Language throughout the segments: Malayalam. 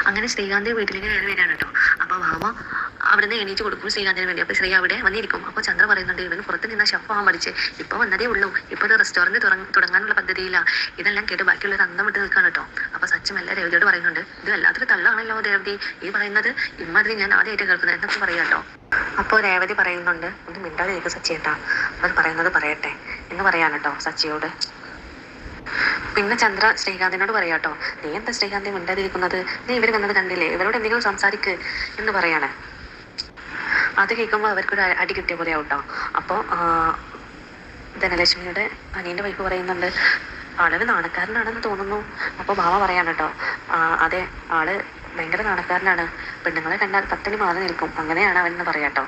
അങ്ങനെ ശ്രീകാന്ത് വീട്ടിലേക്ക് കയറി വരികയാണ് കേട്ടോ. അപ്പോൾ വാമ അവിടുന്ന് എണീച്ച് കൊടുക്കും ശ്രീകാന്തിന് വേണ്ടി. അപ്പോൾ ശ്രീ അവിടെ വന്നിരിക്കും. അപ്പോൾ ചന്ദ്ര പറയുന്നുണ്ട്, ഇവന് പുറത്ത് നിന്ന ഷെഫ് ആവാൻ പഠിച്ച് ഇപ്പോൾ വന്നതേ ഉള്ളൂ, ഇപ്പോൾ ഒരു റെസ്റ്റോറൻറ്റ് തുടങ്ങാനുള്ള പദ്ധതിയില്ല. ഇതെല്ലാം കേട്ട് ബാക്കിയുള്ളവർ അന്തം വിട്ട് നിൽക്കാണ് കേട്ടോ. അപ്പോൾ സച്ചിൻ എല്ലാം രേവതിയോട് പറയുന്നുണ്ട്, ഇത് വല്ലാത്തൊരു തള്ളാണല്ലോ രേവതി, ഈ പറയുന്നത് ഇമ്മാതിരി ഞാൻ ആദ്യമായിട്ട് കേൾക്കുന്നത് എന്നൊക്കെ പറയാം കേട്ടോ. അപ്പോൾ രേവതി പറയുന്നുണ്ട്, ഒന്ന് മിണ്ടാതിരിക്കും സച്ചിയേട്ടാ, അവർ പറയുന്നത് പറയട്ടെ എന്ന് പറയാൻ കേട്ടോ സച്ചിയോട്. പിന്നെ ചന്ദ്ര ശ്രീകാന്തിനോട് പറയാട്ടോ, നീ എന്താ ശ്രീകാന്തി മിണ്ടാതിരിക്കുന്നത്, നീ ഇവർ വന്നത് കണ്ടില്ലേ, ഇവരോട് എന്തെങ്കിലും സംസാരിക്ക് എന്ന് പറയാണ്. അത് കേൾക്കുമ്പോൾ അവർക്കൊരു അടി കിട്ടിയ പോലെ ആവട്ടോ. അപ്പോൾ ധനലക്ഷ്മിയുടെ അനിയൻ്റെ വൈഫ് പറയുന്നുണ്ട്, ആളൊരു നാണക്കാരനാണെന്ന് തോന്നുന്നു. അപ്പോൾ ഭാവ പറയാണ് കേട്ടോ, അതെ, ആള് ഭയങ്കര നാണക്കാരനാണ്, പെണ്ണുങ്ങളെ കണ്ടാൽ പത്തണി മാറി നിൽക്കും, അങ്ങനെയാണ് അവനെന്ന് പറയാട്ടോ.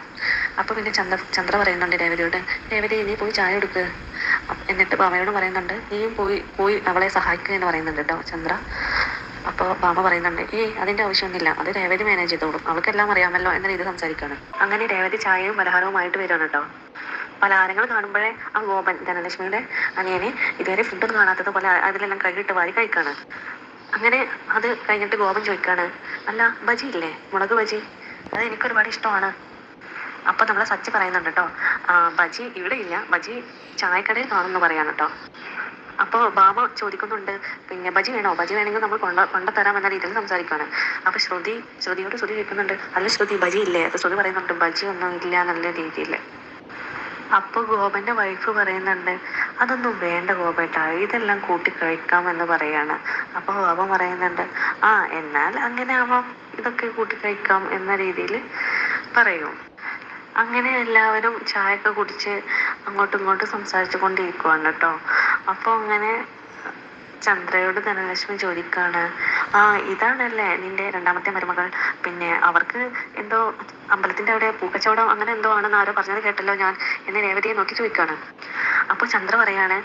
അപ്പോൾ പിന്നെ ചന്ദ്ര പറയുന്നുണ്ട് രേവതിയോട്, രേവതി നീ പോയി ചായ എടുക്ക്. എന്നിട്ട് ഭാമയോട് പറയുന്നുണ്ട്, നീയും പോയി അവളെ സഹായിക്കുക എന്ന് പറയുന്നുണ്ട് കേട്ടോ ചന്ദ്ര. അപ്പോൾ ഭാമ പറയുന്നുണ്ട്, അതിൻ്റെ ആവശ്യമൊന്നുമില്ല, അത് രേവതി മാനേജ് ചെയ്തോളും, അവൾക്കെല്ലാം അറിയാമല്ലോ എന്ന രീതി സംസാരിക്കുകയാണ്. അങ്ങനെ രേവതി ചായയും പലഹാരവുമായിട്ട് വരികയാണ് കേട്ടോ. പലഹാരങ്ങൾ കാണുമ്പോഴേ ആ ഗോപൻ, ധനലക്ഷ്മിയുടെ അനിയനെ ഇതുവരെ ഫുഡൊന്നും കാണാത്തത് പോലെ അതിലെല്ലാം കൈയിട്ട് വാരി കഴിക്കാണ്. അങ്ങനെ അത് കഴിഞ്ഞിട്ട് ഗോപൻ ചോദിക്കാണ്, അല്ല ബജി ഇല്ലേ, മുളക് ബജി, അത് എനിക്കൊരുപാട് ഇഷ്ടമാണ്. അപ്പോൾ നമ്മളെ സച്ചി പറയുന്നുണ്ട് കേട്ടോ, ബജി ഇവിടെ ഇല്ല, ബജി ചായക്കടയിൽ കാണുമെന്ന് പറയാന്ന് കേട്ടോ. അപ്പോൾ ബാമ ചോദിക്കുന്നുണ്ട്, പിന്നെ ബജി വേണോ, ബജി വേണമെങ്കിൽ നമ്മൾ കൊണ്ടുതരാം എന്ന രീതിയിൽ സംസാരിക്കുകയാണ്. അപ്പോൾ ശ്രുതിയോട് ചോദിക്കുന്നുണ്ട്, അല്ല ശ്രുതി ബജി ഇല്ലേ, അപ്പോൾ ശ്രുതി പറയുന്നുണ്ട്, ബജി ഒന്നും ഇല്ല എന്നുള്ള രീതിയിൽ. അപ്പോൾ ഗോപന്റെ വൈഫ് പറയുന്നുണ്ട്, അതൊന്നും വേണ്ട ഗോപേട്ട, ഇതെല്ലാം കൂട്ടി കഴിക്കാമെന്ന് പറയാണ്. അപ്പോൾ അവൻ പറയുന്നുണ്ട്, എന്നാൽ അങ്ങനെ ആവാം, ഇതൊക്കെ കൂട്ടി കഴിക്കാം എന്ന രീതിയിൽ പറയും. അങ്ങനെ എല്ലാവരും ചായയൊക്കെ കുടിച്ച് അങ്ങോട്ടും ഇങ്ങോട്ടും സംസാരിച്ചു കൊണ്ടിരിക്കുവാണ് കേട്ടോ. അപ്പോൾ അങ്ങനെ ചന്ദ്രയോട് ധനലക്ഷ്മി ചോദിക്കാണ്, ഇതാണല്ലേ നിന്റെ രണ്ടാമത്തെ മരുമകൾ, പിന്നെ അവർക്ക് എന്തോ അമ്പലത്തിന്റെ അവിടെ പൂക്കച്ചവടം അങ്ങനെ എന്തോ ആണെന്ന് ആരോ പറഞ്ഞത് കേട്ടല്ലോ ഞാൻ എന്ന് രേവതിയെ നോക്കി ചോദിക്കാണ്. അപ്പോൾ ചന്ദ്ര പറയാണ്,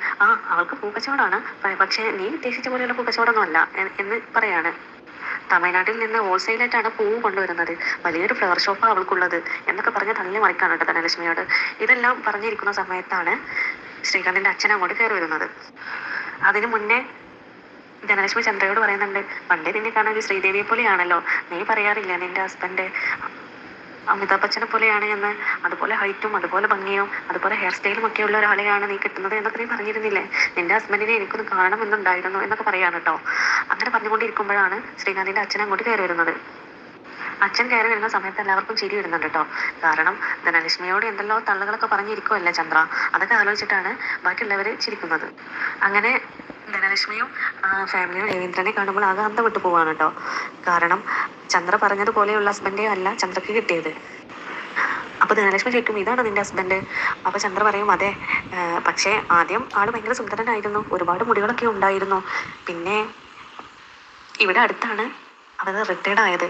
അവൾക്ക് പൂക്കച്ചവടമാണ്, പക്ഷേ നീ ഉദ്ദേശിച്ച പോലെയുള്ള പൂക്കച്ചവടമൊന്നും അല്ല എന്ന് പറയാണ്. തമിഴ്നാട്ടിൽ നിന്ന് ഹോൾസെയിലായിട്ടാണ് പൂവ് കൊണ്ടുവരുന്നത്, വലിയൊരു ഫ്ലവർ ഷോപ്പാണ് അവൾക്കുള്ളത് എന്നൊക്കെ പറഞ്ഞ് തള്ളി മറിക്കാണ് കേട്ടോ ധനലക്ഷ്മിയോട്. ഇതെല്ലാം പറഞ്ഞിരിക്കുന്ന സമയത്താണ് ശ്രീകാന്തിന്റെ അച്ഛൻ അങ്ങോട്ട് കയറി വരുന്നത്. അതിനു മുന്നേ ധനലക്ഷ്മി ചന്ദ്രയോട് പറയുന്നുണ്ട്, പണ്ടേ നിന്നെ കാണാൻ ഒരു ശ്രീദേവിയെ പോലെയാണല്ലോ, നീ പറയാറില്ല നിന്റെ ഹസ്ബൻഡ് അമിതാഭ് ബച്ചനെ പോലെയാണ് എന്ന്, അതുപോലെ ഹൈറ്റും അതുപോലെ ഭംഗിയും അതുപോലെ ഹെയർ സ്റ്റൈലും ഒക്കെ ഉള്ള ഒരാളെയാണ് നീ കിട്ടുന്നത് എന്നൊക്കെ നീ പറഞ്ഞിരുന്നില്ലേ, നിന്റെ ഹസ്ബൻഡിനെ എനിക്കൊന്ന് കാണണമെന്നുണ്ടായിരുന്നു എന്നൊക്കെ പറയാണ് കേട്ടോ. അങ്ങനെ പറഞ്ഞുകൊണ്ടിരിക്കുമ്പോഴാണ് ശ്രീകാന്തിന്റെ അച്ഛൻ അങ്ങോട്ട് കയറി വരുന്നത്. അച്ഛൻ കയറി വരുന്ന സമയത്ത് എല്ലാവർക്കും ചിരി വരുന്നുണ്ട് കേട്ടോ. കാരണം ധനലക്ഷ്മിയോട് എന്തെല്ലോ തള്ളുകളൊക്കെ പറഞ്ഞിരിക്കുമല്ലേ ചന്ദ്ര, അതൊക്കെ ആലോചിച്ചിട്ടാണ് ബാക്കിയുള്ളവർ ചിരിക്കുന്നത്. അങ്ങനെ ധനലക്ഷ്മിയും ഫാമിലിയും രവീന്ദ്രനെ കാണുമ്പോൾ ആകെ അന്തം വിട്ടു പോവാണ് കേട്ടോ. കാരണം ചന്ദ്ര പറഞ്ഞതുപോലെയുള്ള ഹസ്ബൻഡേ അല്ല ചന്ദ്രക്ക് കിട്ടിയത്. അപ്പോൾ ധനലക്ഷ്മി ചോദിക്കും, ഇതാണ് നിന്റെ ഹസ്ബൻഡ്? അപ്പോൾ ചന്ദ്ര പറയും, അതെ, പക്ഷേ ആദ്യം ആള് ഭയങ്കര സുന്ദരനായിരുന്നു, ഒരുപാട് മുടികളൊക്കെ ഉണ്ടായിരുന്നു, പിന്നെ ഇവിടെ അടുത്താണ് അവർ റിട്ടയർഡ് ആയത്,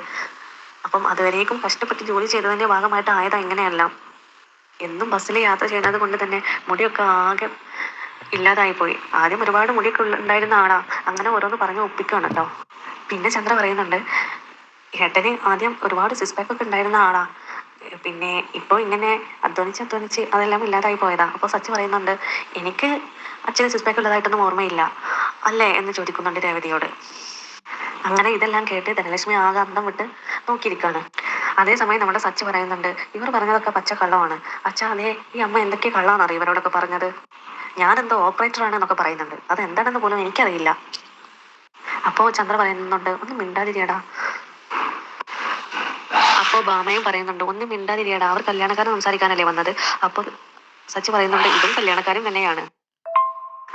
അപ്പം അതുവരേക്കും കഷ്ടപ്പെട്ട് ജോലി ചെയ്തതിൻ്റെ ഭാഗമായിട്ട് ആയതാ ഇങ്ങനെയല്ല, എന്നും ബസ്സിൽ യാത്ര ചെയ്യുന്നത് കൊണ്ട് തന്നെ മുടിയൊക്കെ ആകെ ഇല്ലാതായിപ്പോയി, ആദ്യം ഒരുപാട് മുടിയൊക്കെ ഉണ്ടായിരുന്ന ആളാ, അങ്ങനെ ഓരോന്ന് പറഞ്ഞ് ഒപ്പിക്കുകയാണ് കേട്ടോ. പിന്നെ ചന്ദ്ര പറയുന്നുണ്ട്, ഏട്ടന് ആദ്യം ഒരുപാട് സിക്സ് പാക്ക് ഒക്കെ ഉണ്ടായിരുന്ന ആളാ, പിന്നെ ഇപ്പോൾ ഇങ്ങനെ അധ്വാനിച്ച് അതെല്ലാം ഇല്ലാതായി പോയതാ. അപ്പോൾ സച്ചി പറയുന്നുണ്ട്, എനിക്ക് അച്ഛന് സിക്സ് പാക്ക് ഉള്ളതായിട്ടൊന്നും ഓർമ്മയില്ല അല്ലേ എന്ന് ചോദിക്കുന്നുണ്ട് രേവതിയോട്. അങ്ങനെ ഇതെല്ലാം കേട്ട് ധനലക്ഷ്മി ആകെ അന്തം വിട്ട് നോക്കിയിരിക്കുകയാണ്. അതേസമയം നമ്മുടെ സച്ചി പറയുന്നുണ്ട്, ഇവർ പറഞ്ഞതൊക്കെ പച്ച കള്ളമാണ് അച്ഛാ, അതെ, ഈ അമ്മ എന്തൊക്കെ കള്ളാന്നറിയും ഇവരോടൊക്കെ പറഞ്ഞത്, ഞാനെന്തോ ഓപ്പറേറ്ററാണ് എന്നൊക്കെ പറയുന്നുണ്ട്, അതെന്താണെന്ന് പോലും എനിക്കറിയില്ല. അപ്പോൾ ചന്ദ്ര പറയുന്നുണ്ട്, ഒന്നും മിണ്ടാതിരിയടാ. അപ്പോൾ ഭാമയും പറയുന്നുണ്ട്, ഒന്നും മിണ്ടാതിരിയടാ, അവർ കല്യാണക്കാരൻ സംസാരിക്കാനല്ലേ വന്നത്. അപ്പോൾ സച്ചി പറയുന്നുണ്ട്, ഇതും കല്യാണക്കാരൻ തന്നെയാണ്.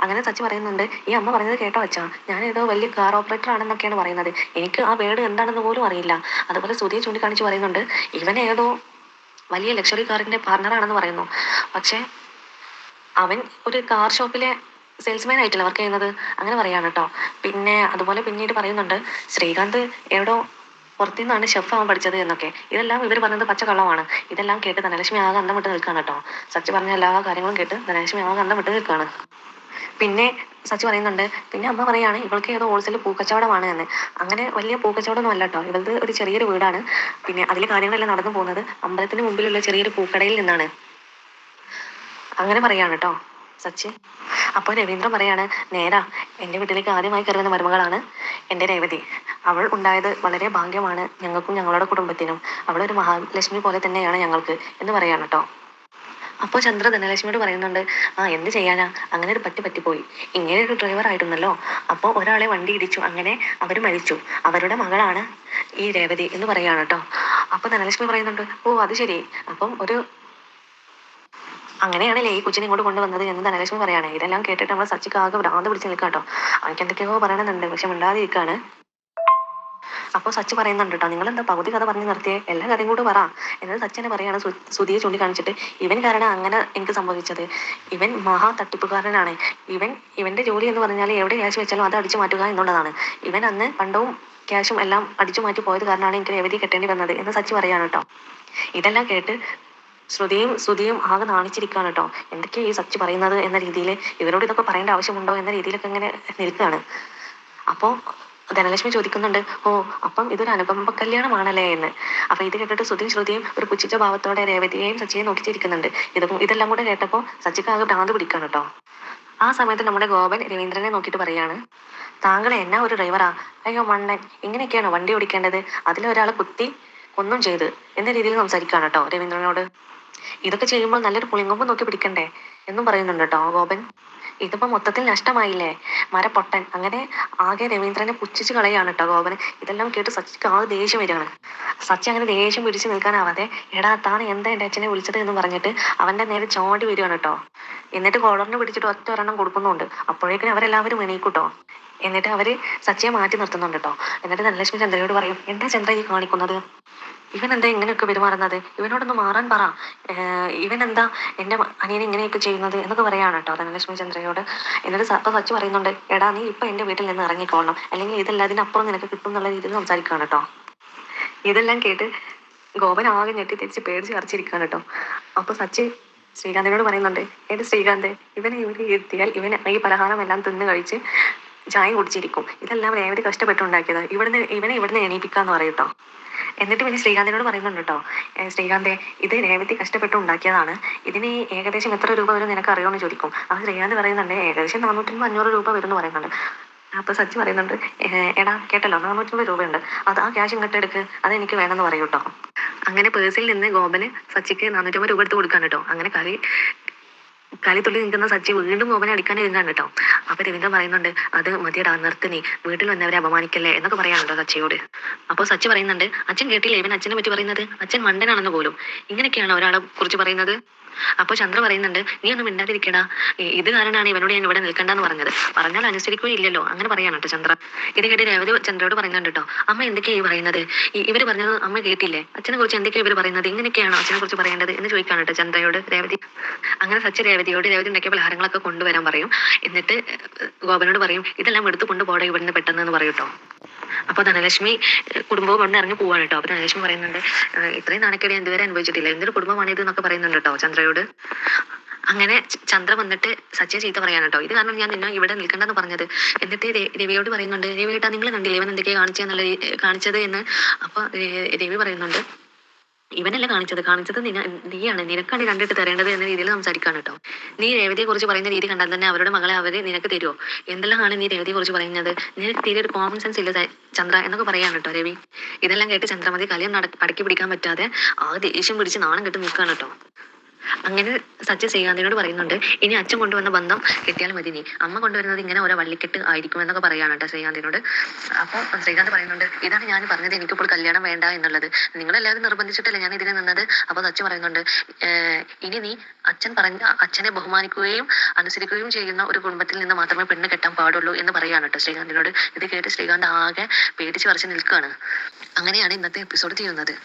അങ്ങനെ സച്ചി പറയുന്നുണ്ട്, ഈ അമ്മ പറഞ്ഞത് കേട്ടോ അച്ഛാ, ഞാൻ ഏതോ വലിയ കാർ ഓപ്പറേറ്റർ ആണെന്നൊക്കെയാണ് പറയുന്നത്, എനിക്ക് ആ വേർഡ് എന്താണെന്ന് പോലും അറിയില്ല. അതുപോലെ സുധിയെ ചൂണ്ടിക്കാണിച്ച് പറയുന്നുണ്ട്, ഇവൻ ഏതോ വലിയ ലക്ഷറി കാറിന്റെ പാർട്ണറാണെന്ന് പറയുന്നു, പക്ഷേ അവൻ ഒരു കാർ ഷോപ്പിലെ സെയിൽസ്മാൻ ആയിട്ടല്ല വർക്ക് ചെയ്യുന്നത്, അങ്ങനെ പറയാണ് കേട്ടോ. പിന്നെ അതുപോലെ പിന്നീട് പറയുന്നുണ്ട്, ശ്രീകാന്ത് എവിടോ പുറത്തുനിന്നാണ് ഷെഫ് ആവാൻ പഠിച്ചത് എന്നൊക്കെ. ഇതെല്ലാം ഇവർ പറഞ്ഞത് പച്ച കള്ളമാണ്. ഇതെല്ലാം കേട്ട് ധനലക്ഷ്മി ആകെ അന്തം വിട്ട് നിൽക്കുകയാണ് കേട്ടോ. സച്ചി പറഞ്ഞ എല്ലാ കാര്യങ്ങളും കേട്ട് ധനലക്ഷ്മി ആകെ അന്തം വിട്ട് നിൽക്കുകയാണ്. പിന്നെ സച്ചി പറയുന്നുണ്ട്, പിന്നെ അമ്മ പറയാണ് ഇവൾക്ക് ഏതോ ഹോൾസെയിൽ പൂക്കച്ചവടമാണ് എന്ന്. അങ്ങനെ വലിയ പൂക്കച്ചവടമൊന്നും അല്ല കേട്ടോ, ഇവൾക്ക് ഒരു ചെറിയൊരു വീടാണ്, പിന്നെ അതിലെ കാര്യങ്ങളെല്ലാം നടന്നു പോകുന്നത് അമ്പലത്തിന് മുമ്പിലുള്ള ചെറിയൊരു പൂക്കടയിൽ നിന്നാണ്, അങ്ങനെ പറയാണ് കേട്ടോ സച്ചി. അപ്പോൾ രവീന്ദ്രൻ പറയാണ്, നേരാ, എൻ്റെ വീട്ടിലേക്ക് ആദ്യമായി കയറി വന്ന മരുമകളാണ് എൻ്റെ രേവതി. അവൾ ഉണ്ടായത് വളരെ ഭാഗ്യമാണ് ഞങ്ങൾക്കും ഞങ്ങളുടെ കുടുംബത്തിനും. അവളൊരു മഹാലക്ഷ്മി പോലെ തന്നെയാണ് ഞങ്ങൾക്ക് എന്ന് പറയാണ് കേട്ടോ. അപ്പോൾ ചന്ദ്ര ധനലക്ഷ്മിയോട് പറയുന്നുണ്ട്, എന്ത് ചെയ്യാനാ, അങ്ങനെ ഒരു പറ്റിപ്പോയി. ഇങ്ങനെ ഒരു ഡ്രൈവർ ആയിരുന്നല്ലോ. അപ്പോൾ ഒരാളെ വണ്ടി ഇടിച്ചു, അങ്ങനെ അവർ മരിച്ചു. അവരുടെ മകളാണ് ഈ രേവതി എന്ന് പറയാണ് കേട്ടോ. അപ്പോൾ ധനലക്ഷ്മി പറയുന്നുണ്ട്, ഓ അത് ശരി, അപ്പം അങ്ങനെയാണല്ലേ ഈ കൊച്ചിനെ ഇങ്ങോട്ട് കൊണ്ടുവന്നത് എന്ന് ധനലക്ഷ്മി പറയാണ്. ഇതെല്ലാം കേട്ടിട്ട് നമ്മൾ സച്ചിക്ക് ആകെ ഭ്രാന്ത് പിടിച്ച് നിൽക്കാം കേട്ടോ. അവർക്ക് എന്തൊക്കെയോ പറയണമെന്നുണ്ട്, പക്ഷെ മിണ്ടാതിരിക്കാണ്. അപ്പോൾ സച്ചി പറയുന്നുണ്ട് കേട്ടോ, നിങ്ങളെന്താ പകുതി കഥ പറഞ്ഞ് നിർത്തിയേ, എല്ലാ കഥയും കൂടെ പറ എന്നത് സച്ചിനെ പറയാണ്. സുധിയെ ചൂണ്ടിക്കാണിച്ചിട്ട്, ഇവൻ കാരണം അങ്ങനെ എനിക്ക് സംഭവിച്ചത്. ഇവൻ മഹാ തട്ടിപ്പുകാരനാണ്. ഇവന്റെ ജോലി എന്ന് പറഞ്ഞാൽ എവിടെ ക്യാഷ് വെച്ചാലും അത് അടിച്ചു മാറ്റുക എന്നുള്ളതാണ്. ഇവൻ അന്ന് പണ്ടവും ക്യാഷും എല്ലാം അടിച്ചു മാറ്റി പോയത് കാരണമാണ് എനിക്ക് രേവതി കെട്ടേണ്ടി വന്നത് എന്ന് സച്ചി പറയാണ് കേട്ടോ. ഇതെല്ലാം കേട്ട് ശ്രുതിയും ആകെ നാണിച്ചിരിക്കുകയാണ് കേട്ടോ. എന്തൊക്കെയാ ഈ സച്ചി പറയുന്നത് എന്ന രീതിയിൽ, ഇവരോട് ഇതൊക്കെ പറയേണ്ട ആവശ്യമുണ്ടോ എന്ന രീതിയിലൊക്കെ ഇങ്ങനെ നിൽക്കുകയാണ്. അപ്പോൾ ധനലക്ഷ്മി ചോദിക്കുന്നുണ്ട്, ഓ അപ്പം ഇതൊരു അനുപമ കല്യാണമാണല്ലേ എന്ന്. അപ്പൊ ഇത് കേട്ടിട്ട് ശ്രുതിയും ഒരു പുച്ഛിച്ച ഭാവത്തോടെ രേവതിയെയും സച്ചിയെയും നോക്കിച്ചിരിക്കുന്നുണ്ട്. ഇതെല്ലാം കൂടെ കേട്ടപ്പോൾ സച്ചിക്ക് ആകെ ഭ്രാന്ത് പിടിക്കാണ് കേട്ടോ. ആ സമയത്ത് നമ്മുടെ ഗോപൻ രവീന്ദ്രനെ നോക്കിയിട്ട് പറയാണ്, താങ്കൾ എന്നാ ഒരു ഡ്രൈവറാ, അയ്യോ മണ്ണൻ, ഇങ്ങനെയൊക്കെയാണോ വണ്ടി ഓടിക്കേണ്ടത്, അതിലൊരാളെ കുത്തി ഒന്നും ചെയ്ത് എന്ന രീതിയിൽ സംസാരിക്കുകയാണ് കേട്ടോ രവീന്ദ്രനോട്. ഇതൊക്കെ ചെയ്യുമ്പോൾ നല്ലൊരു പുളിങ്കൊമ്പ് നോക്കി പിടിക്കണ്ടേ എന്നും പറയുന്നുണ്ട് കേട്ടോ ഗോപൻ. ഇതിപ്പോ മൊത്തത്തിൽ നഷ്ടമായില്ലേ, മരപ്പൊട്ടൻ. അങ്ങനെ ആകെ രവീന്ദ്രനെ പുച്ഛിച്ച് കളയാണ് കേട്ടോ ഗോപന്. ഇതെല്ലാം കേട്ട് സച്ചിക്ക് ആകെ ദേഷ്യം വരികയാണ്. സച്ചി അങ്ങനെ ദേഷ്യം പിടിച്ച് നിൽക്കാനാവാതെ, എടാ താൻ എന്താ എൻ്റെ അച്ഛനെ വിളിച്ചത് എന്ന് പറഞ്ഞിട്ട് അവന്റെ നേരെ ചോണ്ടി വരികയാണ് കേട്ടോ. എന്നിട്ട് കോളറിന് പിടിച്ചിട്ട് ഒറ്റ ഒരെണ്ണം കൊടുക്കുന്നുണ്ട്. അപ്പോഴേക്കും അവരെല്ലാവരും എണീക്കൂട്ടോ. എന്നിട്ട് അവര് സച്ചിയെ മാറ്റി നിർത്തുന്നുണ്ട് കേട്ടോ. എന്നിട്ട് ധനലക്ഷ്മി ചന്ദ്രയോട് പറയും, എന്താ ചന്ദ്ര ഈ കാണിക്കുന്നത്, ഇവൻ എന്താ ഇങ്ങനെയൊക്കെ പെരുമാറുന്നത്, ഇവനോടൊന്ന് മാറാൻ പറ, ഇവൻ എന്താ എൻ്റെ അനിയനെ ഇങ്ങനെയൊക്കെ ചെയ്യുന്നത് എന്നൊക്കെ പറയാണ് കേട്ടോ ധനലക്ഷ്മി ചന്ദ്രയോട്. എന്നിട്ട് അപ്പൊ സച്ചി പറയുന്നുണ്ട്, എടാ നീ ഇപ്പൊ എൻ്റെ വീട്ടിൽ നിന്ന് ഇറങ്ങിക്കോളണം, അല്ലെങ്കിൽ ഇതെല്ലാത്തിനപ്പുറം നിനക്ക് കിട്ടും എന്നുള്ള രീതിയിൽ സംസാരിക്കുകയാണ് കേട്ടോ. ഇതെല്ലാം കേട്ട് ഗോപൻ ആകെ ഞെട്ടി തിരിച്ച് പേടിച്ച് അരച്ചിരിക്കുകയാണ് കേട്ടോ. അപ്പൊ സച്ചി ശ്രീകാന്തിനോട് പറയുന്നുണ്ട്, ശ്രീകാന്ത്, ഇവനെ ഇവിടെ ഇരുത്തിയാൽ ഇവൻ ഈ പലഹാരം എല്ലാം തിന്ന് കഴിച്ച് ചായം കുടിച്ചിരിക്കും. ഇതെല്ലാം രേവതി കഷ്ടപ്പെട്ടുണ്ടാക്കിയത്, ഇവനെ ഇവിടുന്ന് എണീപ്പിക്കാന്ന് പറയും കേട്ടോ. എന്നിട്ട് പിന്നെ ശ്രീകാന്തിനോട് പറയുന്നുണ്ട് കേട്ടോ, ശ്രീകാന്തെ, ഇത് രേവതി കഷ്ടപ്പെട്ട് ഉണ്ടാക്കിയതാണ്. ഇതിന് ഏകദേശം എത്ര രൂപ വരും നിനക്ക് അറിയുമെന്ന് ചോദിക്കും. അത് ശ്രീകാന്ത് പറയുന്നുണ്ട്, ഏകദേശം 450 രൂപ വരും എന്ന് പറയുന്നുണ്ട്. അപ്പൊ സച്ചി പറയുന്നുണ്ട്, എടാ കേട്ടല്ലോ, 450 രൂപയുണ്ട്, അത് ആ ക്യാഷ് ഇങ്ങോട്ട് എടുക്ക്, അത് എനിക്ക് വേണമെന്ന് പറയൂ കേട്ടോ. അങ്ങനെ പേഴ്സിൽ നിന്ന് ഗോപന് സച്ചിക്ക് 450 രൂപ എടുത്ത് കൊടുക്കാൻ കേട്ടോ. അങ്ങനെ കലിത്തുള്ളി നിൽക്കുന്ന സച്ചി വീണ്ടും ഗോപനെ അടിക്കാൻ ഇരുന്നാണ് കേട്ടോ. അപ്പൊ രവീന്ദ്രൻ പറയുന്നുണ്ട്, അത് മതിയടാ, നിർത്തി, നീ വീട്ടിൽ വന്നവരെ അപമാനിക്കല്ലേ എന്നൊക്കെ പറയാനുണ്ടോ സച്ചിയോട്. അപ്പോൾ സച്ചി പറയുന്നുണ്ട്, അച്ഛൻ കേട്ടില്ലേ ഇവൻ അച്ഛനെ പറ്റി പറയുന്നത്, അച്ഛൻ മണ്ടനാണെന്ന് പോലും, ഇങ്ങനെയൊക്കെയാണ് ഒരാളെ കുറിച്ച് പറയുന്നത്. അപ്പോൾ ചന്ദ്ര പറയുന്നുണ്ട്, നീ ഒന്നും മിണ്ടാതിരിക്കടാ, ഇത് കാരണമാണ് ഇവനോട് ഞാൻ ഇവിടെ നിൽക്കണ്ടെന്ന് പറഞ്ഞാൽ അനുസരിക്കുകയില്ലല്ലോ, അങ്ങനെ പറയാൻ കേട്ടോ ചന്ദ്ര. ഇത് കേട്ട് രേവതി ചന്ദ്രയോട് പറയുന്നുണ്ട് കേട്ടോ, അമ്മ എന്തൊക്കെയാ ഈ പറയുന്നത്, ഇവർ പറഞ്ഞത് അമ്മ കേട്ടില്ലേ, അച്ഛനെ കുറിച്ച് എന്തൊക്കെയാ ഇവർ പറയുന്നത്, ഇങ്ങനെയൊക്കെയാണോ അച്ഛനെ കുറിച്ച് പറയേണ്ടത് എന്ന് ചോദിക്കാണ് കേട്ടോ ചന്ദ്രയോട് രേവതി. അങ്ങനെ സച്ചി രേവതി ഉണ്ടാക്കിയ പലഹാരങ്ങളൊക്കെ കൊണ്ടുവരാൻ പറയും. എന്നിട്ട് ഗോപനോട് പറയും, ഇതെല്ലാം എടുത്തു കൊണ്ടുപോടെ ഇവിടുന്ന് പെട്ടെന്ന് എന്ന് പറയും കേട്ടോ. അപ്പോൾ ധനലക്ഷ്മി കുടുംബവും കൊണ്ട് ഇറങ്ങി പോവാണ് കേട്ടോ. അപ്പോൾ ധനലക്ഷ്മി പറയുന്നുണ്ട്, ഇത്രയും നാണക്കേട് ഞാൻ ഇതുവരെ അനുഭവിച്ചിട്ടില്ല, എന്തൊരു കുടുംബമാണ് ഇത് എന്നൊക്കെ പറയുന്നുണ്ട് കേട്ടോ ചന്ദ്രയോട്. അങ്ങനെ ചന്ദ്ര വന്നിട്ട് സച്ചിയെ ചീത്ത പറയാൻ കേട്ടോ, ഇത് കാരണം ഞാൻ നിന്നെ ഇവിടെ നിൽക്കണ്ടെന്ന് പറഞ്ഞത്. എന്നിട്ട് രവിയോട് പറയുന്നുണ്ട്, രവി ഏട്ടാ നിങ്ങൾ കണ്ടില്ലേ ഇവൻ എന്തൊക്കെയാ കാണിച്ചത് എന്ന്. അപ്പൊ രവി പറയുന്നുണ്ട്, ഇവനല്ല കാണിച്ചത് നീയാണ്, നിനക്കാണ് കണ്ടിട്ട് തരേണ്ടത് എന്ന രീതിയിൽ സംസാരിക്കാണ് കേട്ടോ. നീ രേവതിയെ കുറിച്ച് പറയുന്ന രീതി കണ്ടാൽ തന്നെ അവരുടെ മകളെ അവര് നിനക്ക് തരുമോ, എന്തെല്ലാമാണ് നീ രേവതിയെ കുറിച്ച് പറയുന്നത്, നിനക്ക് തീരെ ഒരു കോമൺ സെൻസ് ഇല്ല ചന്ദ്ര എന്നൊക്കെ പറയാൻ കേട്ടോ രവി. ഇതെല്ലാം കേട്ട് ചന്ദ്രമതി കലിയം അടക്കി പിടിക്കാൻ പറ്റാതെ ആ ദേഷ്യം പിടിച്ച് നാണം കെട്ട് നിൽക്കുകയാണ് കേട്ടോ. അങ്ങനെ സച്ചി ശ്രീകാന്തിനോട് പറയുന്നുണ്ട്, ഇനി അച്ഛൻ കൊണ്ടുവന്ന ബന്ധം കിട്ടിയാൽ മതി, നീ അമ്മ കൊണ്ടുവരുന്നത് ഇങ്ങനെ ഓരോ വള്ളിക്കെട്ട് ആയിരിക്കും എന്നൊക്കെ പറയാണ് കേട്ടോ ശ്രീകാന്തിനോട്. അപ്പോൾ ശ്രീകാന്ത് പറയുന്നുണ്ട്, ഇതാണ് ഞാൻ പറഞ്ഞത്, എനിക്കിപ്പോൾ കല്യാണം വേണ്ട എന്നുള്ളത്, നിങ്ങളെല്ലാവരും നിർബന്ധിച്ചിട്ടല്ലേ ഞാൻ ഇതിനെ നിന്നത്. അപ്പോൾ സച്ചി പറയുന്നുണ്ട്, ഇനി നീ അച്ഛനെ ബഹുമാനിക്കുകയും അനുസരിക്കുകയും ചെയ്യുന്ന ഒരു കുടുംബത്തിൽ നിന്ന് മാത്രമേ പെണ്ണ് കെട്ടാൻ പാടുള്ളൂ എന്ന് പറയാണ് കേട്ടോ ശ്രീകാന്തിനോട്. ഇത് കേട്ട് ശ്രീകാന്ത് ആകെ പേടിച്ച് പറിച്ച് നിൽക്കുകയാണ്. അങ്ങനെയാണ് ഇന്നത്തെ എപ്പിസോഡ് ചെയ്യുന്നത്.